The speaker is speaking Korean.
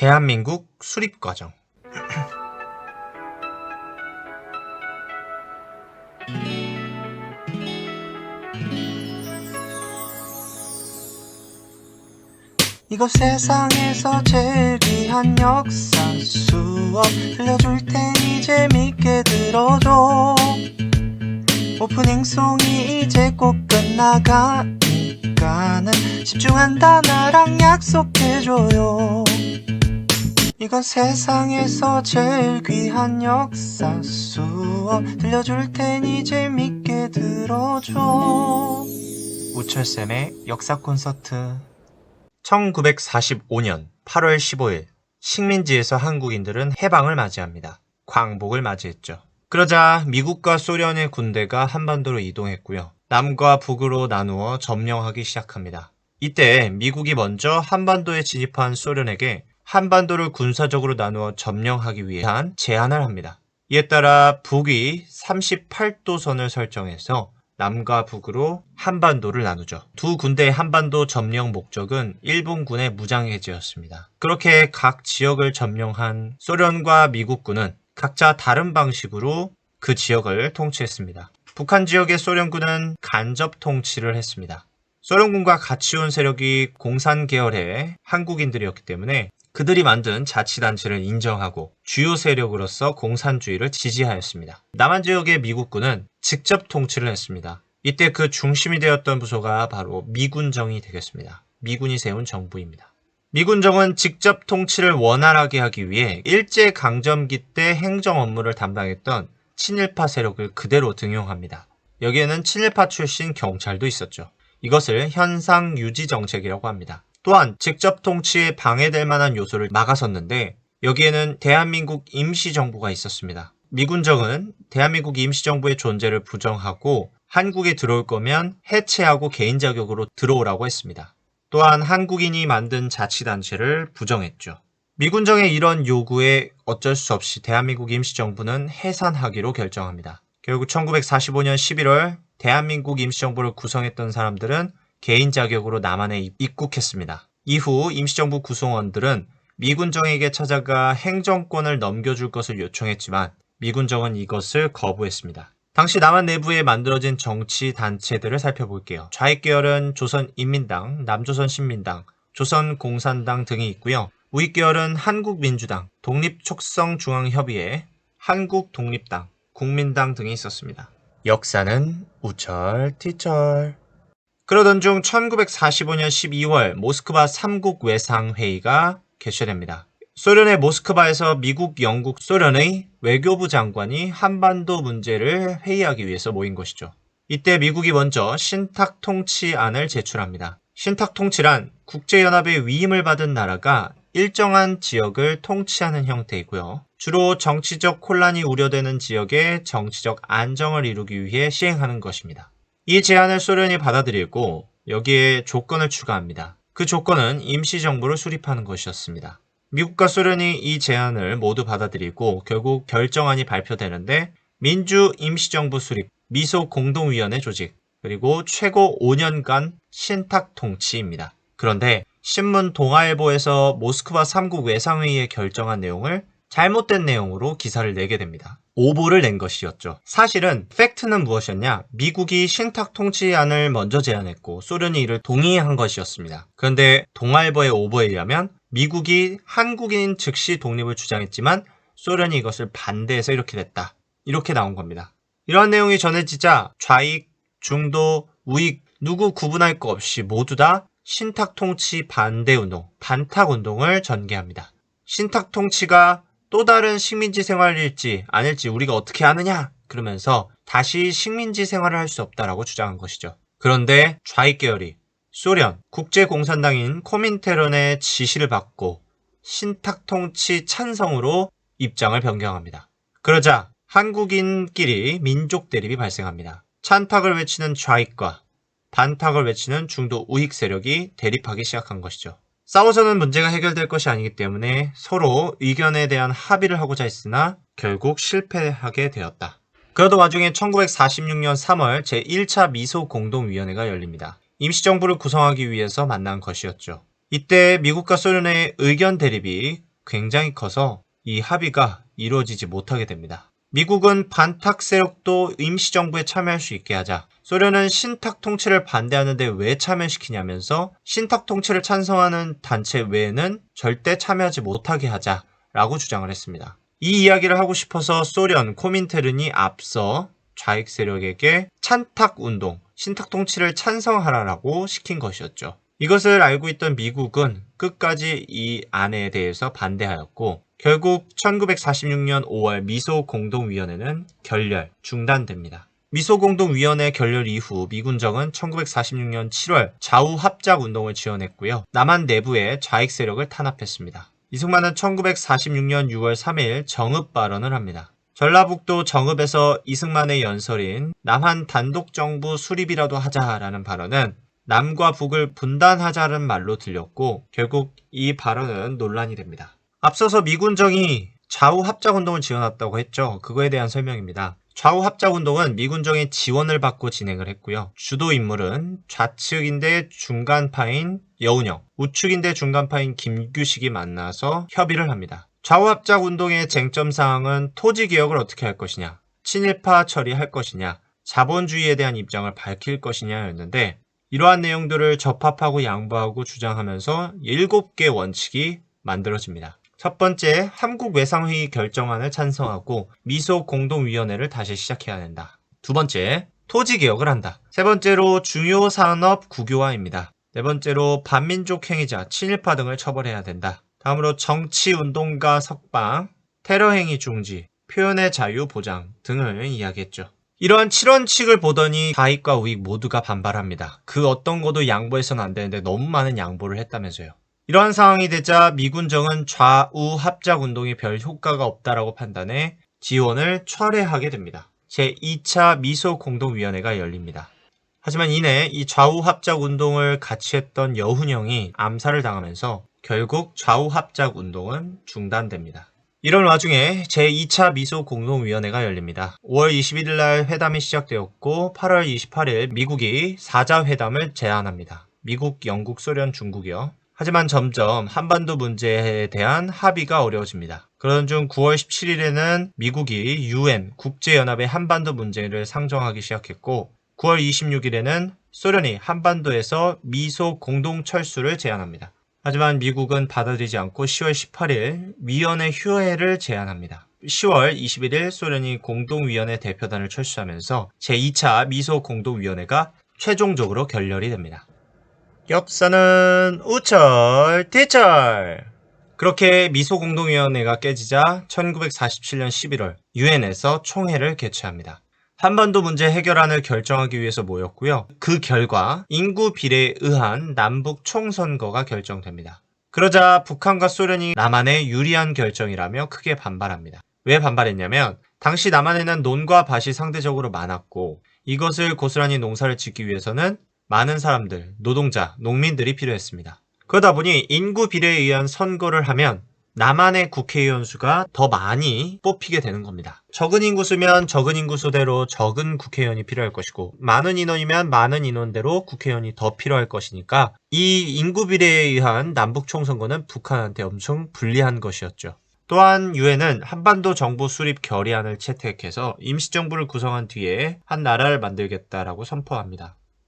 대한민국 수립과정. 이거 세상에서 제일 귀한 역사 수업 들려줄 테니 재밌게 들어줘. 오프닝송이 이제 꼭 끝나가니까는 집중한다 나랑 약속해줘요. 이건 세상에서 제일 귀한 역사 수업 들려줄 테니 재밌게 들어줘. 우철쌤의 역사 콘서트. 1945년 8월 15일 식민지에서 한국인들은 해방을 맞이합니다. 광복을 맞이했죠. 그러자 미국과 소련의 군대가 한반도로 이동했고요. 남과 북으로 나누어 점령하기 시작합니다. 이때 미국이 먼저 한반도에 진입한 소련에게 한반도를 군사적으로 나누어 점령하기 위한 제안을 합니다. 이에 따라 북이 38도선을 설정해서 남과 북으로 한반도를 나누죠. 두 군대의 한반도 점령 목적은 일본군의 무장해제였습니다. 그렇게 각 지역을 점령한 소련과 미국군은 각자 다른 방식으로 그 지역을 통치했습니다. 북한 지역의 소련군은 간접 통치를 했습니다. 소련군과 같이 온 세력이 공산 계열의 한국인들이었기 때문에 그들이 만든 자치단체를 인정하고 주요 세력으로서 공산주의를 지지하였습니다. 남한 지역의 미국군은 직접 통치를 했습니다. 이때 그 중심이 되었던 부서가 바로 미군정이 되겠습니다. 미군이 세운 정부입니다. 미군정은 직접 통치를 원활하게 하기 위해 일제강점기 때 행정 업무를 담당했던 친일파 세력을 그대로 등용합니다. 여기에는 친일파 출신 경찰도 있었죠. 이것을 현상 유지 정책이라고 합니다. 또한 직접 통치에 방해될 만한 요소를 막아섰는데 여기에는 대한민국 임시정부가 있었습니다. 미군정은 대한민국 임시정부의 존재를 부정하고 한국에 들어올 거면 해체하고 개인 자격으로 들어오라고 했습니다. 또한 한국인이 만든 자치단체를 부정했죠. 미군정의 이런 요구에 어쩔 수 없이 대한민국 임시정부는 해산하기로 결정합니다. 결국 1945년 11월 대한민국 임시정부를 구성했던 사람들은 개인 자격으로 남한에 입국했습니다. 이후 임시정부 구성원들은 미군정에게 찾아가 행정권을 넘겨줄 것을 요청했지만 미군정은 이것을 거부했습니다. 당시 남한 내부에 만들어진 정치 단체들을 살펴볼게요. 좌익 계열은 조선인민당, 남조선신민당, 조선공산당 등이 있고요. 우익 계열은 한국민주당, 독립촉성중앙협의회, 한국독립당, 국민당 등이 있었습니다. 역사는 우철티철. 그러던 중 1945년 12월 모스크바 3국 외상회의가 개최됩니다. 소련의 모스크바에서 미국, 영국, 소련의 외교부 장관이 한반도 문제를 회의하기 위해서 모인 것이죠. 이때 미국이 먼저 신탁통치안을 제출합니다. 신탁통치란 국제연합의 위임을 받은 나라가 일정한 지역을 통치하는 형태이고요. 주로 정치적 혼란이 우려되는 지역의 정치적 안정을 이루기 위해 시행하는 것입니다. 이 제안을 소련이 받아들이고 여기에 조건을 추가합니다. 그 조건은 임시정부를 수립하는 것이었습니다. 미국과 소련이 이 제안을 모두 받아들이고 결국 결정안이 발표되는데 민주임시정부 수립, 미소공동위원회 조직, 그리고 최고 5년간 신탁통치입니다. 그런데 신문 동아일보에서 모스크바 3국 외상회의에 결정한 내용을 잘못된 내용으로 기사를 내게 됩니다. 오보를 낸 것이었죠. 사실은 팩트는 무엇이었냐? 미국이 신탁통치안을 먼저 제안했고 소련이 이를 동의한 것이었습니다. 그런데 동아일보의 오보에 의하면 미국이 한국인 즉시 독립을 주장했지만 소련이 이것을 반대해서 이렇게 됐다. 이렇게 나온 겁니다. 이러한 내용이 전해지자 좌익, 중도, 우익 누구 구분할 것 없이 모두 다 신탁통치 반대운동, 반탁운동을 전개합니다. 신탁통치가 또 다른 식민지 생활일지 아닐지 우리가 어떻게 아느냐? 그러면서 다시 식민지 생활을 할 수 없다라고 주장한 것이죠. 그런데 좌익 계열이 소련, 국제공산당인 코민테른의 지시를 받고 신탁통치 찬성으로 입장을 변경합니다. 그러자 한국인끼리 민족 대립이 발생합니다. 찬탁을 외치는 좌익과 반탁을 외치는 중도 우익 세력이 대립하기 시작한 것이죠. 싸워서는 문제가 해결될 것이 아니기 때문에 서로 의견에 대한 합의를 하고자 했으나 결국 실패하게 되었다. 그러던 와중에 1946년 3월 제1차 미소공동위원회가 열립니다. 임시정부를 구성하기 위해서 만난 것이었죠. 이때 미국과 소련의 의견 대립이 굉장히 커서 이 합의가 이루어지지 못하게 됩니다. 미국은 반탁 세력도 임시정부에 참여할 수 있게 하자. 소련은 신탁 통치를 반대하는데 왜 참여시키냐면서 신탁 통치를 찬성하는 단체 외에는 절대 참여하지 못하게 하자라고 주장을 했습니다. 이 이야기를 하고 싶어서 소련 코민테른이 앞서 좌익 세력에게 찬탁 운동, 신탁 통치를 찬성하라라고 시킨 것이었죠. 이것을 알고 있던 미국은 끝까지 이 안에 대해서 반대하였고 결국 1946년 5월 미소공동위원회는 중단됩니다. 미소공동위원회 결렬 이후 미군정은 1946년 7월 좌우합작운동을 지원했고요. 남한 내부에 좌익 세력을 탄압했습니다. 이승만은 1946년 6월 3일 정읍 발언을 합니다. 전라북도 정읍에서 이승만의 연설인 남한 단독정부 수립이라도 하자라는 발언은 남과 북을 분단하자는 말로 들렸고 결국 이 발언은 논란이 됩니다. 앞서서 미군정이 좌우합작운동을 지원했다고 했죠. 그거에 대한 설명입니다. 좌우합작운동은 미군정의 지원을 받고 진행을 했고요. 주도 인물은 좌측인데 중간파인 여운형, 우측인데 중간파인 김규식이 만나서 협의를 합니다. 좌우합작운동의 쟁점사항은 토지개혁을 어떻게 할 것이냐, 친일파 처리할 것이냐, 자본주의에 대한 입장을 밝힐 것이냐였는데 이러한 내용들을 접합하고 양보하고 주장하면서 7개 원칙이 만들어집니다. 첫 번째, 삼국외상회의 결정안을 찬성하고 미소공동위원회를 다시 시작해야 한다. 두 번째, 토지개혁을 한다. 세 번째로 중요 산업 국유화입니다. 네 번째로 반민족 행위자, 친일파 등을 처벌해야 된다. 다음으로 정치운동가 석방, 테러행위 중지, 표현의 자유 보장 등을 이야기했죠. 이러한 7원칙을 보더니 좌익과 우익 모두가 반발합니다. 그 어떤 것도 양보해서는 안 되는데 너무 많은 양보를 했다면서요. 이러한 상황이 되자 미군정은 좌우 합작운동이 별 효과가 없다라고 판단해 지원을 철회하게 됩니다. 제2차 미소공동위원회가 열립니다. 하지만 이내 이 좌우 합작운동을 같이 했던 여훈형이 암살을 당하면서 결국 좌우 합작운동은 중단됩니다. 이런 와중에 제2차 미소공동위원회가 열립니다. 5월 21일 날 회담이 시작되었고 8월 28일 미국이 4자 회담을 제안합니다. 미국, 영국, 소련, 중국이요. 하지만 점점 한반도 문제에 대한 합의가 어려워집니다. 그러던 중 9월 17일에는 미국이 UN 국제연합의 한반도 문제를 상정하기 시작했고 9월 26일에는 소련이 한반도에서 미소 공동철수를 제안합니다. 하지만 미국은 받아들이지 않고 10월 18일 위원회 휴회를 제안합니다. 10월 21일 소련이 공동위원회 대표단을 철수하면서 제2차 미소공동위원회가 최종적으로 결렬이 됩니다. 역사는 우철 뒤철. 그렇게 미소공동위원회가 깨지자 1947년 11월 유엔에서 총회를 개최합니다. 한반도 문제 해결안을 결정하기 위해서 모였고요. 그 결과 인구 비례에 의한 남북 총선거가 결정됩니다. 그러자 북한과 소련이 남한에 유리한 결정이라며 크게 반발합니다. 왜 반발했냐면 당시 남한에는 논과 밭이 상대적으로 많았고 이것을 고스란히 농사를 짓기 위해서는 많은 사람들, 노동자, 농민들이 필요했습니다. 그러다 보니 인구 비례에 의한 선거를 하면 남한의 국회의원 수가 더 많이 뽑히게 되는 겁니다. 적은 인구수면 적은 인구수대로 적은 국회의원이 필요할 것이고 많은 인원이면 많은 인원대로 국회의원이 더 필요할 것이니까 이 인구 비례에 의한 남북 총선거는 북한한테 엄청 불리한 것이었죠. 또한 유엔은 한반도 정부 수립 결의안을 채택해서 임시정부를 구성한 뒤에 한 나라를 만들겠다라고 선포합니다.